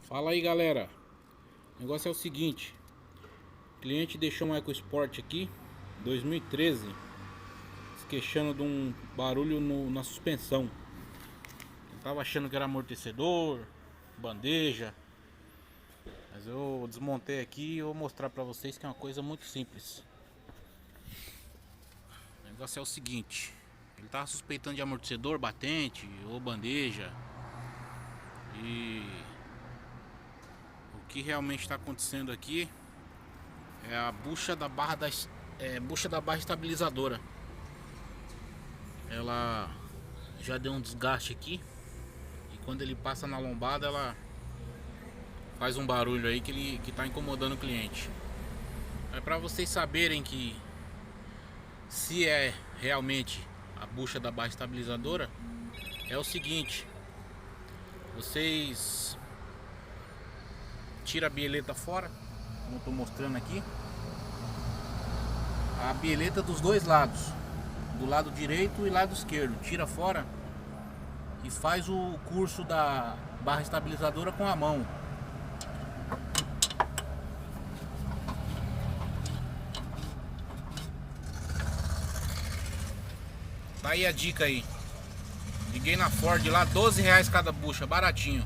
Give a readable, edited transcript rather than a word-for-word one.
Fala aí, galera. O negócio é o seguinte: o cliente deixou um EcoSport aqui 2013 se queixando de um barulho na suspensão. Eu tava achando que era amortecedor, bandeja, mas eu desmontei aqui e vou mostrar pra vocês que é uma coisa muito simples. O negócio é o seguinte: ele tava suspeitando de amortecedor, batente ou bandeja. E o que realmente está acontecendo aqui é a bucha da barra bucha da barra estabilizadora. Ela já deu um desgaste aqui e quando ele passa na lombada ela faz um barulho aí que tá incomodando o cliente. É para vocês saberem que se é realmente a bucha da barra estabilizadora, é o seguinte: vocês tiram a bieleta fora, como eu tô mostrando aqui, a bieleta dos dois lados, do lado direito e lado esquerdo, tira fora e faz o curso da barra estabilizadora com a mão. Tá aí a dica aí. Liguei na Ford lá, R$ 12 cada bucha, baratinho.